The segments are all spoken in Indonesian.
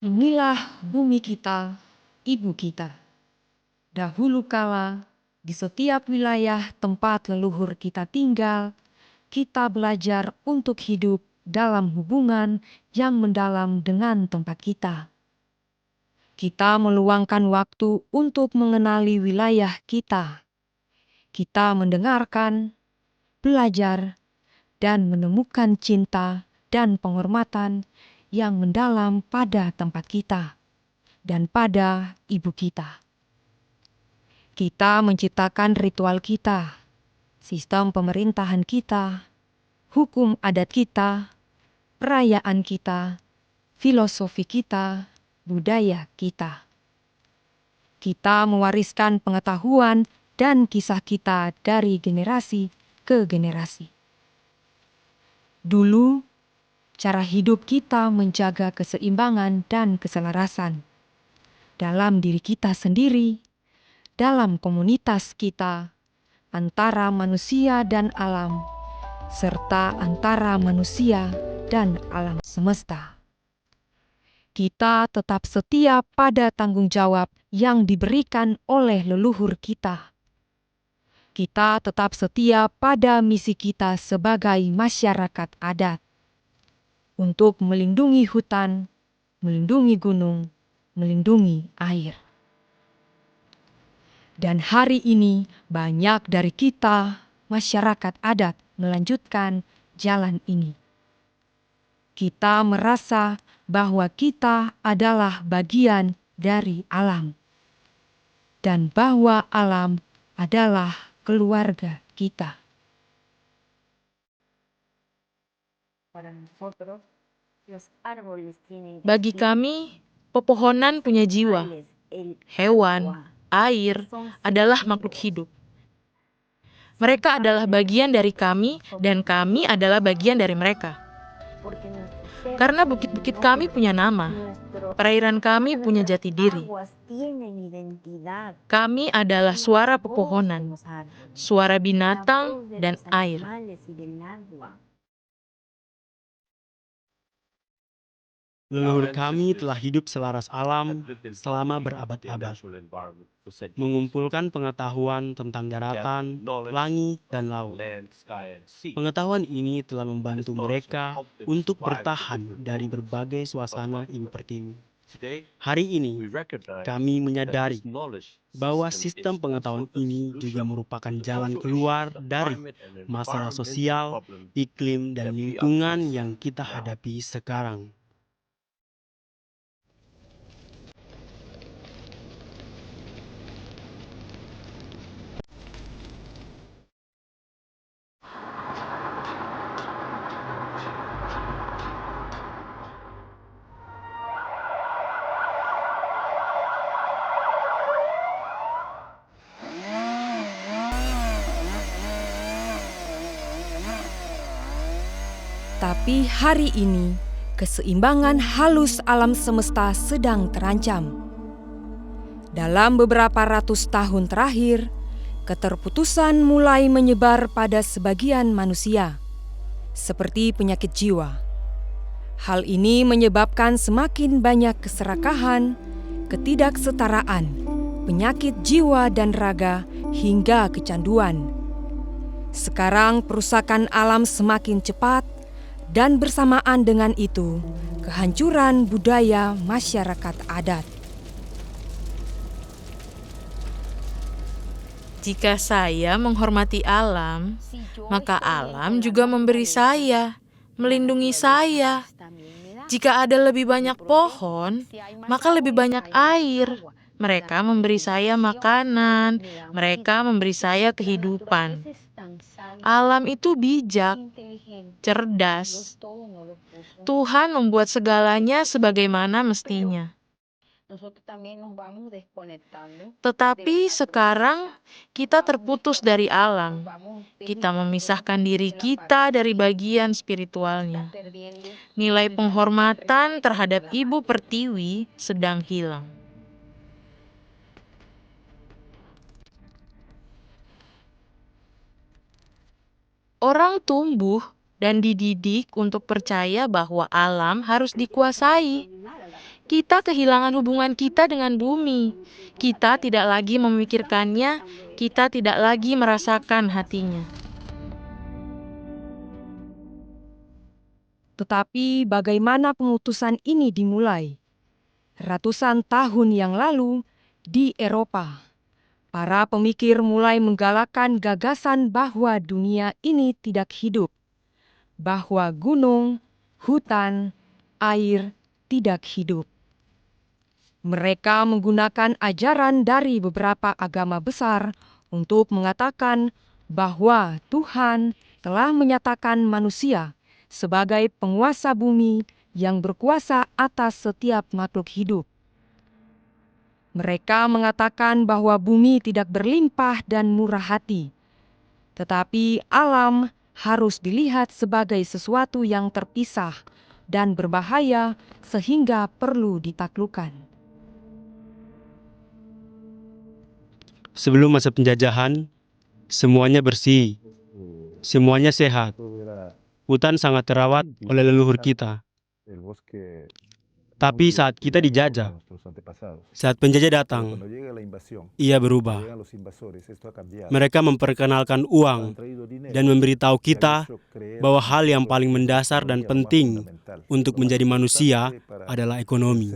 Inilah bumi kita, ibu kita. Dahulu kala, di setiap wilayah tempat leluhur kita tinggal, kita belajar untuk hidup dalam hubungan yang mendalam dengan tempat kita. Kita meluangkan waktu untuk mengenali wilayah kita. Kita mendengarkan, belajar, dan menemukan cinta dan penghormatan yang mendalam pada tempat kita dan pada ibu kita. Kita menciptakan ritual kita, sistem pemerintahan kita, hukum adat kita, perayaan kita, filosofi kita, budaya kita. Kita mewariskan pengetahuan dan kisah kita dari generasi ke generasi. Dulu, cara hidup kita menjaga keseimbangan dan keselarasan dalam diri kita sendiri, dalam komunitas kita, antara manusia dan alam, serta antara manusia dan alam semesta. Kita tetap setia pada tanggung jawab yang diberikan oleh leluhur kita. Kita tetap setia pada misi kita sebagai masyarakat adat untuk melindungi hutan, melindungi gunung, melindungi air. Dan hari ini banyak dari kita, masyarakat adat, melanjutkan jalan ini. Kita merasa bahwa kita adalah bagian dari alam, dan bahwa alam adalah keluarga kita. Bagi kami, pepohonan punya jiwa. Hewan, air adalah makhluk hidup. Mereka adalah bagian dari kami, dan kami adalah bagian dari mereka. Karena bukit-bukit kami punya nama, perairan kami punya jati diri. Kami adalah suara pepohonan, suara binatang, dan air. Leluhur kami telah hidup selaras alam selama berabad-abad, mengumpulkan pengetahuan tentang daratan, langit, dan laut. Pengetahuan ini telah membantu mereka untuk bertahan dari berbagai suasana yang pertiwi. Hari ini, kami menyadari bahwa sistem pengetahuan ini juga merupakan jalan keluar dari masalah sosial, iklim, dan lingkungan yang kita hadapi sekarang. Tapi hari ini, keseimbangan halus alam semesta sedang terancam. Dalam beberapa ratus tahun terakhir, keterputusan mulai menyebar pada sebagian manusia, seperti penyakit jiwa. Hal ini menyebabkan semakin banyak keserakahan, ketidaksetaraan, penyakit jiwa dan raga, hingga kecanduan. Sekarang perusakan alam semakin cepat, dan bersamaan dengan itu, kehancuran budaya masyarakat adat. Jika saya menghormati alam, maka alam juga memberi saya, melindungi saya. Jika ada lebih banyak pohon, maka lebih banyak air. Mereka memberi saya makanan, mereka memberi saya kehidupan. Alam itu bijak, cerdas. Tuhan membuat segalanya sebagaimana mestinya. Tetapi sekarang kita terputus dari alam. Kita memisahkan diri kita dari bagian spiritualnya. Nilai penghormatan terhadap Ibu Pertiwi sedang hilang. Orang tumbuh dan dididik untuk percaya bahwa alam harus dikuasai. kita kehilangan hubungan kita dengan bumi. Kita tidak lagi memikirkannya, kita tidak lagi merasakan hatinya. Tetapi bagaimana pemutusan ini dimulai? Ratusan tahun yang lalu di Eropa, para pemikir mulai menggalakkan gagasan bahwa dunia ini tidak hidup, bahwa gunung, hutan, air tidak hidup. Mereka menggunakan ajaran dari beberapa agama besar untuk mengatakan bahwa Tuhan telah menyatakan manusia sebagai penguasa bumi yang berkuasa atas setiap makhluk hidup. Mereka mengatakan bahwa bumi tidak berlimpah dan murah hati, tetapi alam harus dilihat sebagai sesuatu yang terpisah dan berbahaya sehingga perlu ditaklukkan. Sebelum masa penjajahan, semuanya bersih, semuanya sehat. Hutan sangat terawat oleh leluhur kita. Tapi saat kita dijajah, saat penjajah datang, ia berubah. Mereka memperkenalkan uang dan memberitahu kita bahwa hal yang paling mendasar dan penting untuk menjadi manusia adalah ekonomi.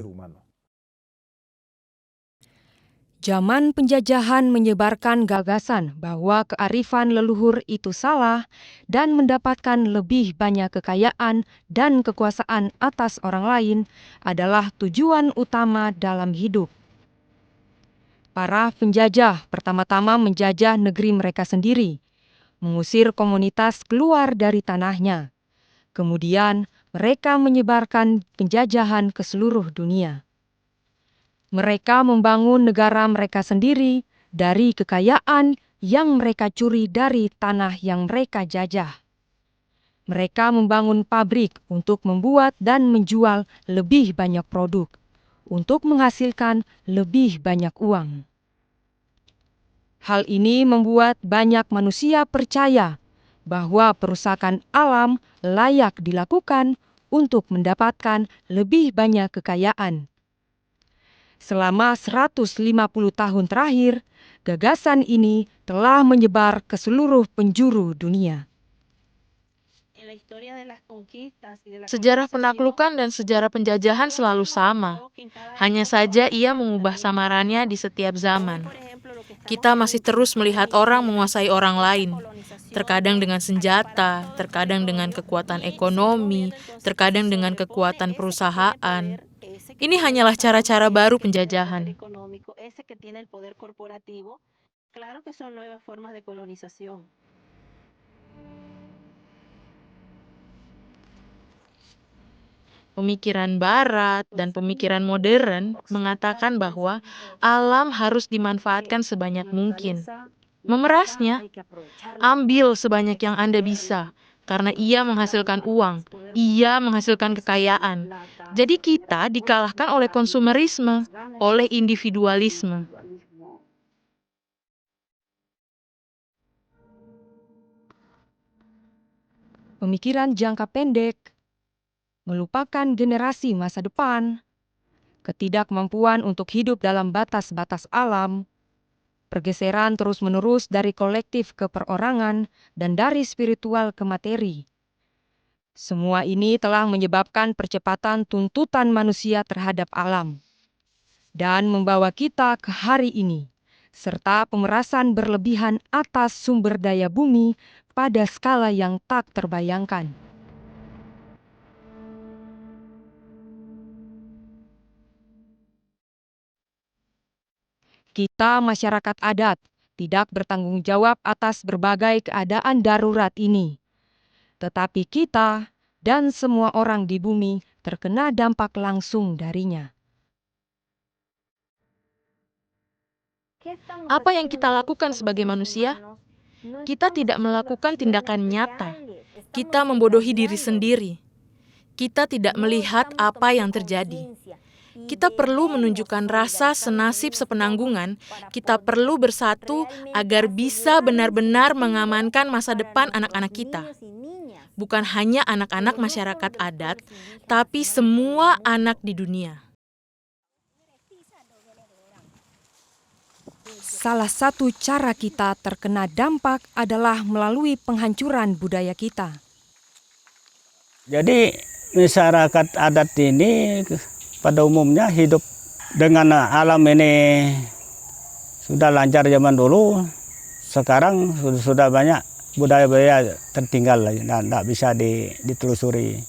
Zaman penjajahan menyebarkan gagasan bahwa kearifan leluhur itu salah dan mendapatkan lebih banyak kekayaan dan kekuasaan atas orang lain adalah tujuan utama dalam hidup. Para penjajah pertama-tama menjajah negeri mereka sendiri, mengusir komunitas keluar dari tanahnya. Kemudian mereka menyebarkan penjajahan ke seluruh dunia. Mereka membangun negara mereka sendiri dari kekayaan yang mereka curi dari tanah yang mereka jajah. Mereka membangun pabrik untuk membuat dan menjual lebih banyak produk, untuk menghasilkan lebih banyak uang. Hal ini membuat banyak manusia percaya bahwa perusakan alam layak dilakukan untuk mendapatkan lebih banyak kekayaan. Selama 150 tahun terakhir, gagasan ini telah menyebar ke seluruh penjuru dunia. Sejarah penaklukan dan sejarah penjajahan selalu sama. Hanya saja ia mengubah samarannya di setiap zaman. Kita masih terus melihat orang menguasai orang lain, terkadang dengan senjata, terkadang dengan kekuatan ekonomi, terkadang dengan kekuatan perusahaan. Ini hanyalah cara-cara baru penjajahan. Pemikiran Barat dan pemikiran modern mengatakan bahwa alam harus dimanfaatkan sebanyak mungkin. Memerasnya, ambil sebanyak yang Anda bisa, karena ia menghasilkan uang, ia menghasilkan kekayaan. Jadi kita dikalahkan oleh konsumerisme, oleh individualisme. Pemikiran jangka pendek, melupakan generasi masa depan, ketidakmampuan untuk hidup dalam batas-batas alam, pergeseran terus-menerus dari kolektif ke perorangan dan dari spiritual ke materi. Semua ini telah menyebabkan percepatan tuntutan manusia terhadap alam dan membawa kita ke hari ini, serta pemerasan berlebihan atas sumber daya bumi pada skala yang tak terbayangkan. Kita masyarakat adat tidak bertanggung jawab atas berbagai keadaan darurat ini. Tetapi kita dan semua orang di bumi terkena dampak langsung darinya. Apa yang kita lakukan sebagai manusia? Kita tidak melakukan tindakan nyata. Kita membodohi diri sendiri. Kita tidak melihat apa yang terjadi. Kita perlu menunjukkan rasa senasib sepenanggungan. Kita perlu bersatu agar bisa benar-benar mengamankan masa depan anak-anak kita. Bukan hanya anak-anak masyarakat adat, tapi semua anak di dunia. salah satu cara kita terkena dampak adalah melalui penghancuran budaya kita. Jadi masyarakat adat ini pada umumnya hidup dengan alam ini sudah lancar zaman dulu. Sekarang sudah banyak budaya-budaya tertinggal dan tidak bisa ditelusuri.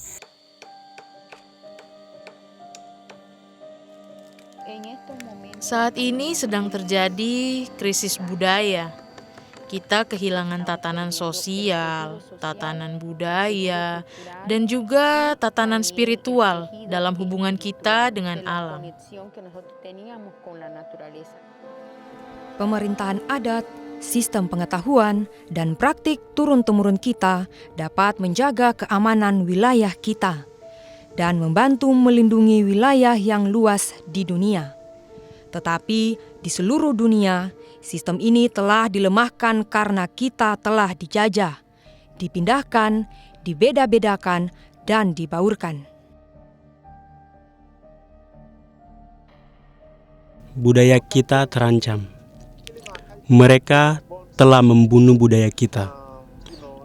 Saat ini sedang terjadi krisis budaya. Kita kehilangan tatanan sosial, tatanan budaya, dan juga tatanan spiritual dalam hubungan kita dengan alam. Pemerintahan adat, sistem pengetahuan, dan praktik turun-temurun kita dapat menjaga keamanan wilayah kita dan membantu melindungi wilayah yang luas di dunia. Tetapi di seluruh dunia, sistem ini telah dilemahkan karena kita telah dijajah, dipindahkan, dibeda-bedakan, dan dibaurkan. Budaya kita terancam. Mereka telah membunuh budaya kita,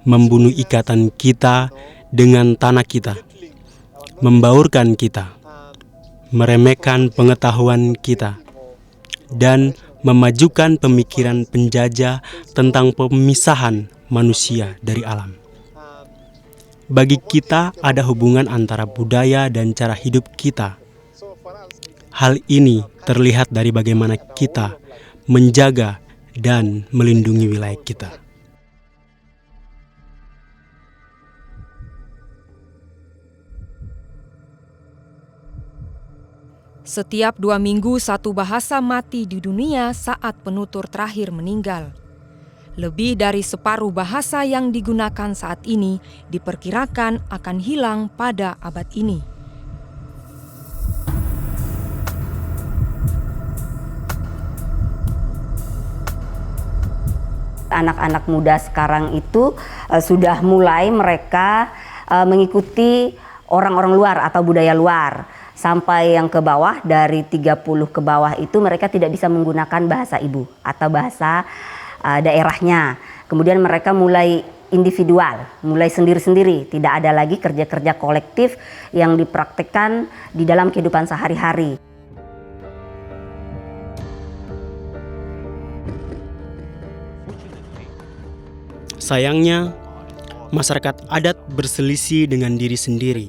membunuh ikatan kita dengan tanah kita, membaurkan kita, meremehkan pengetahuan kita, dan memajukan pemikiran penjajah tentang pemisahan manusia dari alam. Bagi kita ada hubungan antara budaya dan cara hidup kita. Hal ini terlihat dari bagaimana kita menjaga dan melindungi wilayah kita. Setiap 2 minggu satu bahasa mati di dunia saat penutur terakhir meninggal. Lebih dari separuh bahasa yang digunakan saat ini diperkirakan akan hilang pada abad ini. Anak-anak muda sekarang itu sudah mulai mereka mengikuti orang-orang luar atau budaya luar. Sampai yang ke bawah, dari 30 ke bawah itu mereka tidak bisa menggunakan bahasa ibu atau bahasa daerahnya. Kemudian mereka mulai individual, mulai sendiri-sendiri. Tidak ada lagi kerja-kerja kolektif yang dipraktikkan di dalam kehidupan sehari-hari. Sayangnya, masyarakat adat berselisih dengan diri sendiri.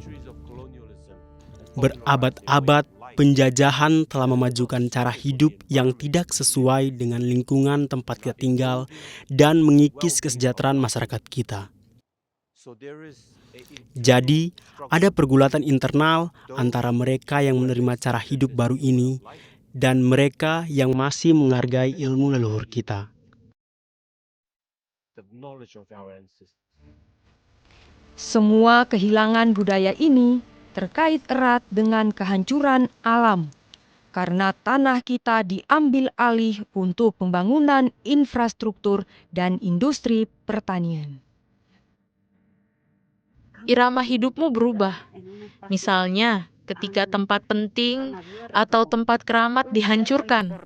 Berabad-abad penjajahan telah memajukan cara hidup yang tidak sesuai dengan lingkungan tempat kita tinggal dan mengikis kesejahteraan masyarakat kita. Jadi, ada pergulatan internal antara mereka yang menerima cara hidup baru ini dan mereka yang masih menghargai ilmu leluhur kita. Semua kehilangan budaya ini terkait erat dengan kehancuran alam, karena tanah kita diambil alih untuk pembangunan infrastruktur dan industri pertanian. Irama hidupmu berubah. Misalnya, ketika tempat penting atau tempat keramat dihancurkan,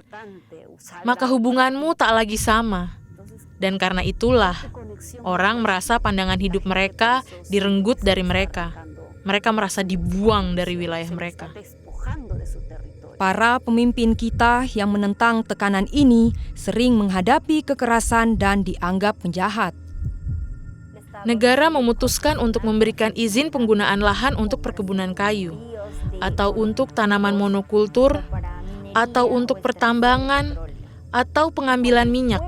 maka hubunganmu tak lagi sama. Dan karena itulah, orang merasa pandangan hidup mereka direnggut dari mereka. Mereka merasa dibuang dari wilayah mereka. Para pemimpin kita yang menentang tekanan ini sering menghadapi kekerasan dan dianggap penjahat. Negara memutuskan untuk memberikan izin penggunaan lahan untuk perkebunan kayu, atau untuk tanaman monokultur, atau untuk pertambangan, atau pengambilan minyak.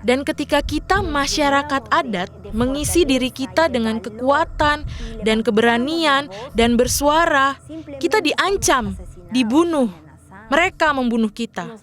Dan ketika kita masyarakat adat mengisi diri kita dengan kekuatan dan keberanian dan bersuara, kita diancam, dibunuh. Mereka membunuh kita.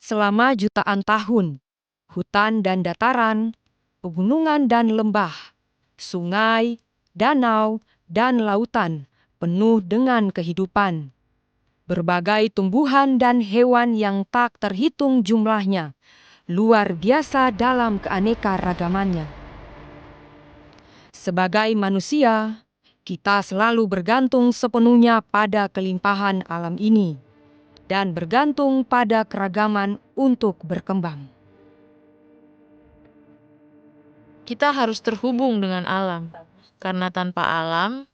selama jutaan tahun. Hutan dan dataran, pegunungan dan lembah, sungai, danau, dan lautan penuh dengan kehidupan. Berbagai tumbuhan dan hewan yang tak terhitung jumlahnya, luar biasa dalam keanekaragamannya. Sebagai manusia, kita selalu bergantung sepenuhnya pada kelimpahan alam ini dan bergantung pada keragaman untuk berkembang. Kita harus terhubung dengan alam, karena tanpa alam,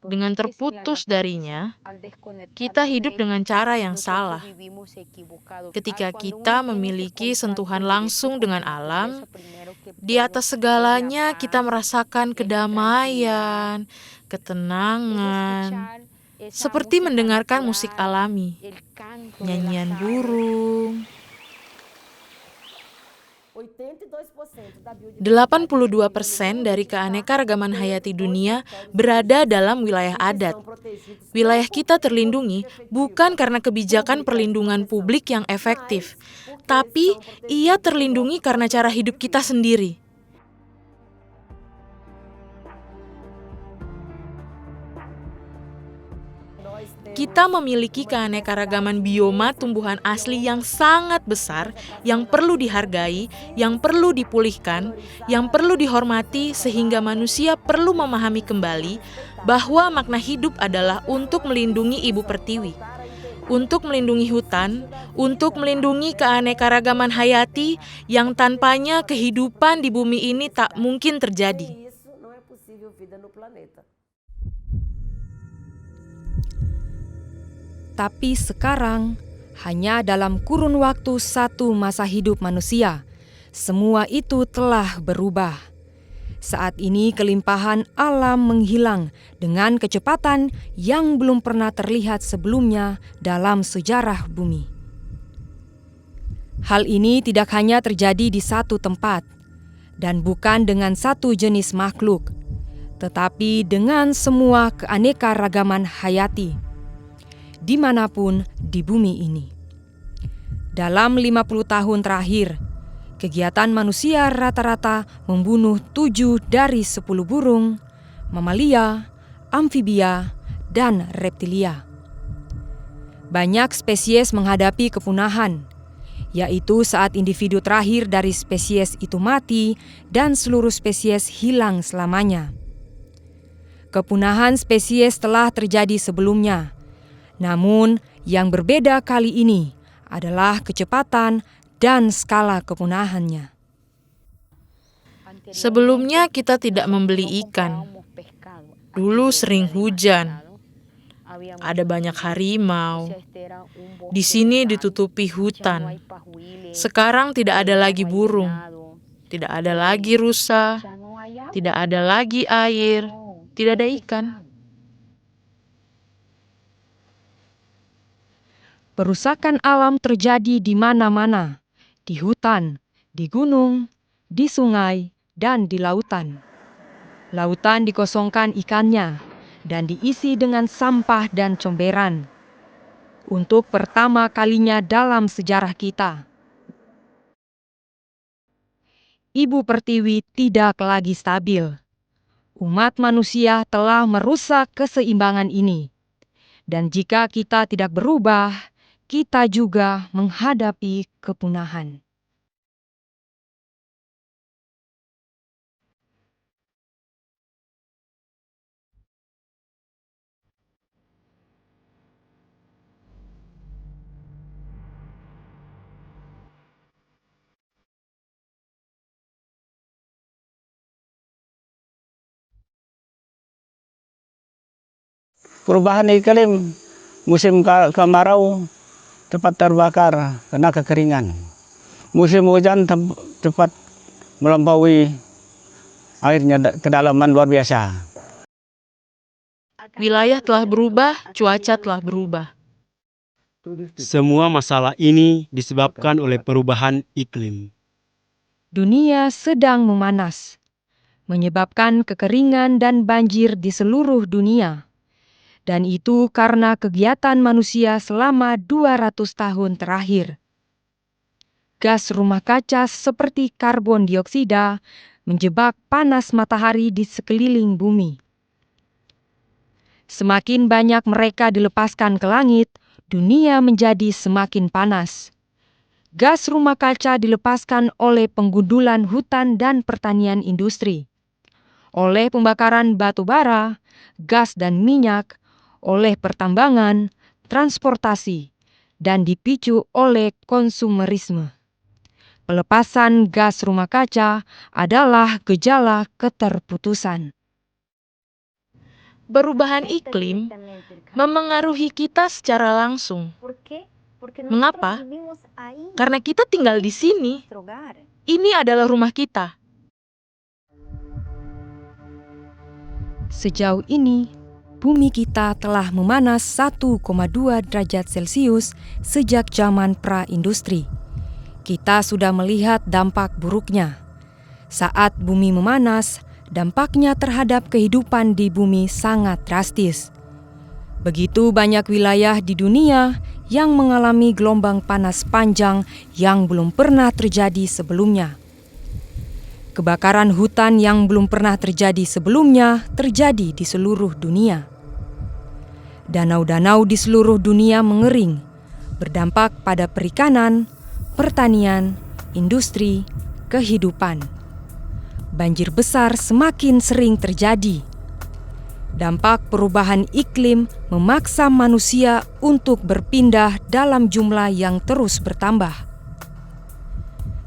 dengan terputus darinya, kita hidup dengan cara yang salah. Ketika kita memiliki sentuhan langsung dengan alam, di atas segalanya kita merasakan kedamaian, ketenangan, seperti mendengarkan musik alami, nyanyian burung. 82% dari keanekaragaman hayati dunia berada dalam wilayah adat. Wilayah kita terlindungi bukan karena kebijakan perlindungan publik yang efektif, tapi ia terlindungi karena cara hidup kita sendiri. Kita memiliki keanekaragaman bioma tumbuhan asli yang sangat besar, yang perlu dihargai, yang perlu dipulihkan, yang perlu dihormati, sehingga manusia perlu memahami kembali bahwa makna hidup adalah untuk melindungi ibu pertiwi, untuk melindungi hutan, untuk melindungi keanekaragaman hayati yang tanpanya kehidupan di bumi ini tak mungkin terjadi. Tapi sekarang, hanya dalam kurun waktu satu masa hidup manusia, semua itu telah berubah. Saat ini kelimpahan alam menghilang dengan kecepatan yang belum pernah terlihat sebelumnya dalam sejarah bumi. Hal ini tidak hanya terjadi di satu tempat, dan bukan dengan satu jenis makhluk, tetapi dengan semua keanekaragaman hayati, dimanapun di bumi ini. Dalam 50 tahun terakhir, kegiatan manusia rata-rata membunuh 7 dari 10 burung, mamalia, amfibia, dan reptilia. Banyak spesies menghadapi kepunahan, yaitu saat individu terakhir dari spesies itu mati dan seluruh spesies hilang selamanya. Kepunahan spesies telah terjadi sebelumnya, namun yang berbeda kali ini adalah kecepatan dan skala kepunahannya. Sebelumnya kita tidak membeli ikan. Dulu sering hujan. Ada banyak harimau. Di sini ditutupi hutan. Sekarang tidak ada lagi burung. Tidak ada lagi rusa. Tidak ada lagi air. Tidak ada ikan. Perusakan alam terjadi di mana-mana, di hutan, di gunung, di sungai, dan di lautan. Lautan dikosongkan ikannya dan diisi dengan sampah dan comberan. Untuk pertama kalinya dalam sejarah kita, Ibu Pertiwi tidak lagi stabil. Umat manusia telah merusak keseimbangan ini. Dan jika kita tidak berubah, kita juga menghadapi kepunahan. Perubahan iklim, musim kemarau cepat terbakar karena kekeringan. Musim hujan cepat melampaui airnya kedalaman luar biasa. Wilayah telah berubah, cuaca telah berubah. Semua masalah ini disebabkan oleh perubahan iklim. Dunia sedang memanas, menyebabkan kekeringan dan banjir di seluruh dunia. Dan itu karena kegiatan manusia selama 200 tahun terakhir. gas rumah kaca seperti karbon dioksida menjebak panas matahari di sekeliling bumi. Semakin banyak mereka dilepaskan ke langit, dunia menjadi semakin panas. Gas rumah kaca dilepaskan oleh penggundulan hutan dan pertanian industri, oleh pembakaran batu bara, gas dan minyak, oleh pertambangan, transportasi, dan dipicu oleh konsumerisme. Pelepasan gas rumah kaca adalah gejala keterputusan. Perubahan iklim memengaruhi kita secara langsung. Mengapa? Karena kita tinggal di sini. Ini adalah rumah kita. Sejauh ini, bumi kita telah memanas 1,2 derajat Celcius sejak zaman pra-industri. Kita sudah melihat dampak buruknya. Saat bumi memanas, dampaknya terhadap kehidupan di bumi sangat drastis. Begitu banyak wilayah di dunia yang mengalami gelombang panas panjang yang belum pernah terjadi sebelumnya. Kebakaran hutan yang belum pernah terjadi sebelumnya terjadi di seluruh dunia. Danau-danau di seluruh dunia mengering, berdampak pada perikanan, pertanian, industri, kehidupan. Banjir besar semakin sering terjadi. Dampak perubahan iklim memaksa manusia untuk berpindah dalam jumlah yang terus bertambah.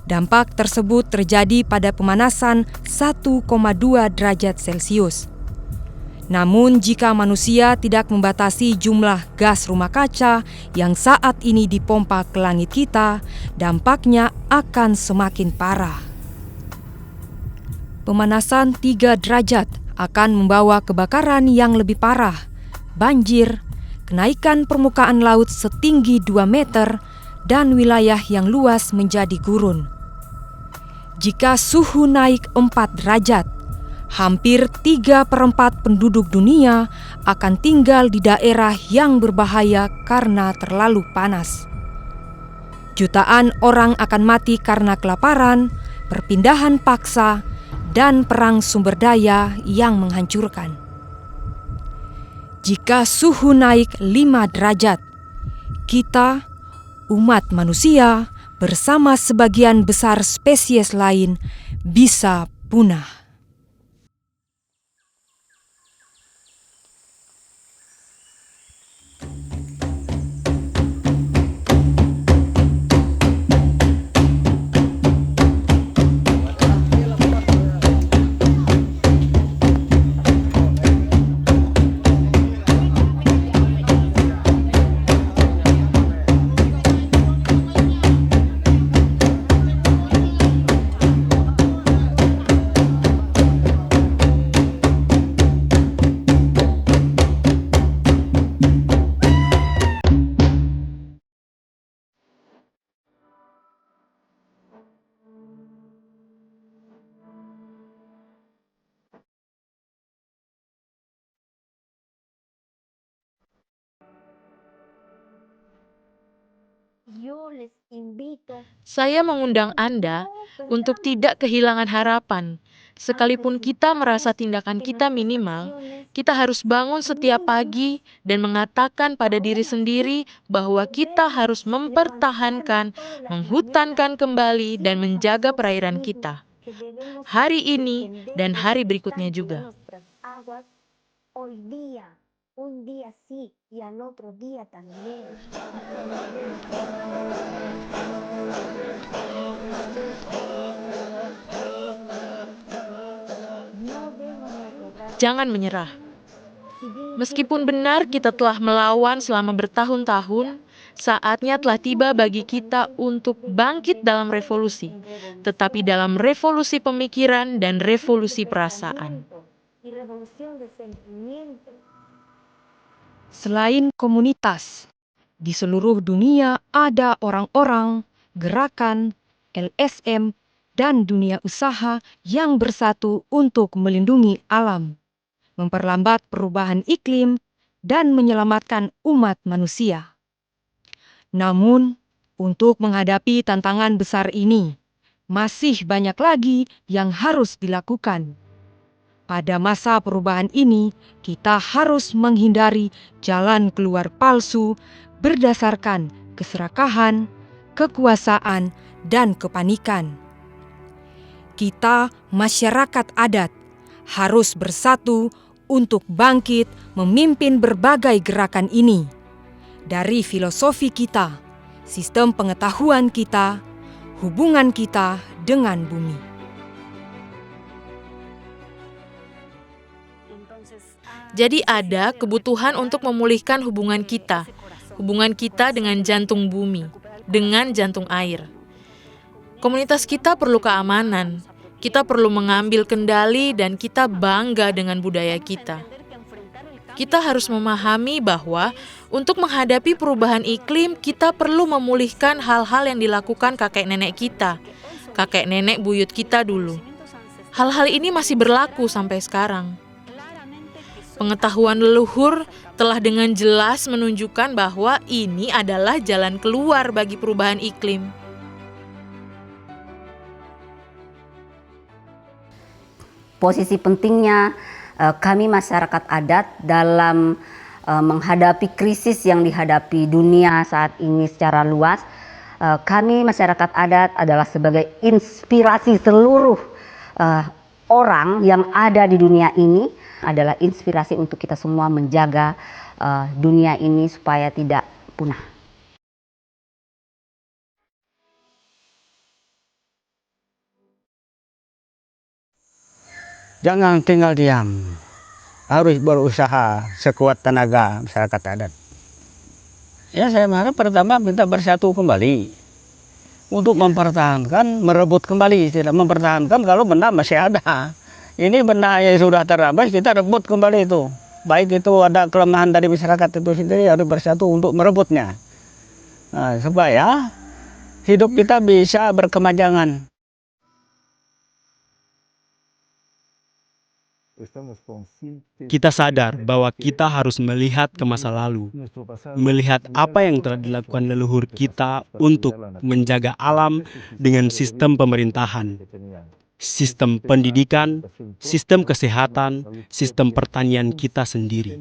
Dampak tersebut terjadi pada pemanasan 1,2 derajat Celcius. Namun jika manusia tidak membatasi jumlah gas rumah kaca yang saat ini dipompa ke langit kita, dampaknya akan semakin parah. Pemanasan 3 derajat akan membawa kebakaran yang lebih parah, banjir, kenaikan permukaan laut setinggi 2 meter, dan wilayah yang luas menjadi gurun. Jika suhu naik 4 derajat, hampir 3/4 penduduk dunia akan tinggal di daerah yang berbahaya karena terlalu panas. Jutaan orang akan mati karena kelaparan, perpindahan paksa, dan perang sumber daya yang menghancurkan. Jika suhu naik 5 derajat, kita, umat manusia, bersama sebagian besar spesies lain, bisa punah. Saya mengundang Anda untuk tidak kehilangan harapan. Sekalipun kita merasa tindakan kita minimal, kita harus bangun setiap pagi dan mengatakan pada diri sendiri bahwa kita harus mempertahankan, menghutankan kembali, dan menjaga perairan kita. Hari ini dan hari berikutnya juga. Jangan menyerah. Meskipun benar kita telah melawan selama bertahun-tahun, saatnya telah tiba bagi kita untuk bangkit dalam revolusi, tetapi dalam revolusi pemikiran dan revolusi perasaan. Selain komunitas, di seluruh dunia ada orang-orang, gerakan, LSM, dan dunia usaha yang bersatu untuk melindungi alam, memperlambat perubahan iklim, dan menyelamatkan umat manusia. Namun, Untuk menghadapi tantangan besar ini, masih banyak lagi yang harus dilakukan. Pada masa perubahan ini, kita harus menghindari jalan keluar palsu berdasarkan keserakahan, kekuasaan, dan kepanikan. Kita, masyarakat adat, harus bersatu untuk bangkit memimpin berbagai gerakan ini. Dari filosofi kita, sistem pengetahuan kita, hubungan kita dengan bumi. Jadi ada kebutuhan untuk memulihkan hubungan kita dengan jantung bumi, dengan jantung air. Komunitas kita perlu keamanan, kita perlu mengambil kendali dan kita bangga dengan budaya kita. Kita harus memahami bahwa untuk menghadapi perubahan iklim, kita perlu memulihkan hal-hal yang dilakukan kakek nenek kita, kakek nenek buyut kita dulu. Hal-hal ini masih berlaku sampai sekarang. Pengetahuan leluhur telah dengan jelas menunjukkan bahwa ini adalah jalan keluar bagi perubahan iklim. Posisi pentingnya kami masyarakat adat dalam menghadapi krisis yang dihadapi dunia saat ini secara luas. Kami masyarakat adat adalah sebagai inspirasi seluruh orang yang ada di dunia ini, adalah inspirasi untuk kita semua menjaga dunia ini supaya tidak punah. Jangan tinggal diam, harus berusaha sekuat tenaga masyarakat adat. Ya, saya harap pertama minta bersatu kembali untuk mempertahankan, merebut kembali, tidak mempertahankan kalau benda masih ada. Ini benda yang sudah terabas, kita rebut kembali itu. Baik itu ada kelemahan dari masyarakat itu sendiri, harus bersatu untuk merebutnya. Nah, supaya hidup kita bisa berkemanjangan. Kita sadar bahwa kita harus melihat ke masa lalu, melihat apa yang telah dilakukan leluhur kita untuk menjaga alam dengan sistem pemerintahan, sistem pendidikan, sistem kesehatan, sistem pertanian kita sendiri.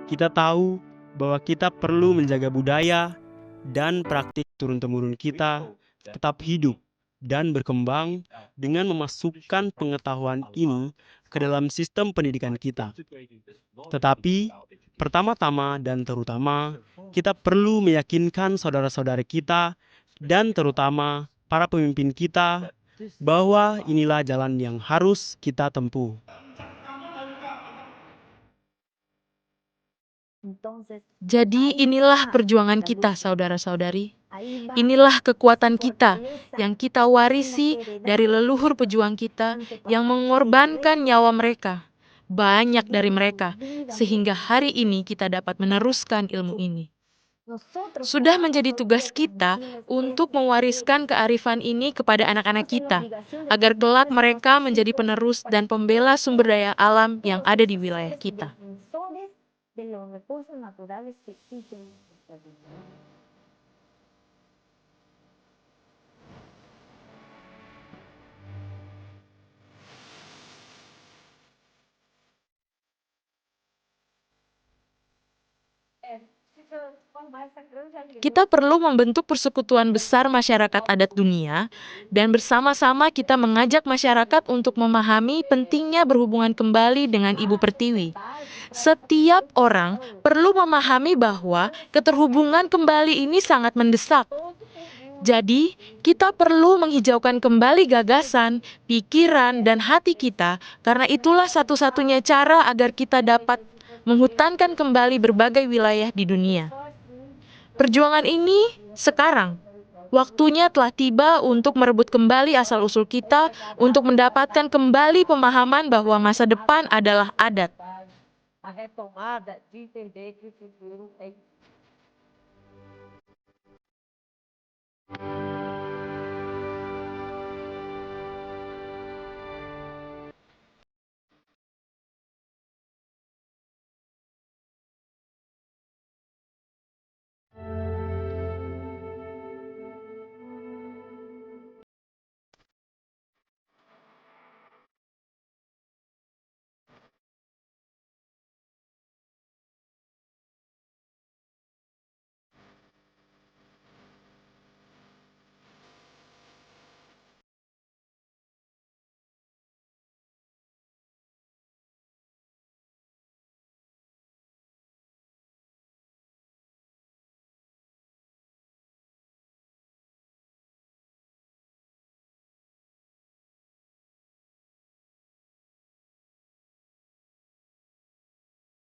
Kita tahu bahwa kita perlu menjaga budaya dan praktik turun-temurun kita tetap hidup dan berkembang dengan memasukkan pengetahuan ini ke dalam sistem pendidikan kita. Tetapi, pertama-tama dan terutama, kita perlu meyakinkan saudara-saudara kita dan terutama para pemimpin kita bahwa inilah jalan yang harus kita tempuh. Jadi inilah perjuangan kita, saudara-saudari. Inilah kekuatan kita yang kita warisi dari leluhur pejuang kita yang mengorbankan nyawa mereka, banyak dari mereka, sehingga hari ini kita dapat meneruskan ilmu ini. Sudah menjadi tugas kita untuk mewariskan kearifan ini kepada anak-anak kita, agar kelak mereka menjadi penerus dan pembela sumber daya alam yang ada di wilayah kita. Kita perlu membentuk persekutuan besar masyarakat adat dunia, dan bersama-sama kita mengajak masyarakat untuk memahami pentingnya berhubungan kembali dengan Ibu Pertiwi. Setiap orang perlu memahami bahwa keterhubungan kembali ini sangat mendesak. Jadi, kita perlu menghijaukan kembali gagasan, pikiran, dan hati kita, karena itulah satu-satunya cara agar kita dapat menghutankan kembali berbagai wilayah di dunia. Perjuangan ini sekarang. Waktunya telah tiba untuk merebut kembali asal-usul kita, untuk mendapatkan kembali pemahaman bahwa masa depan adalah adat.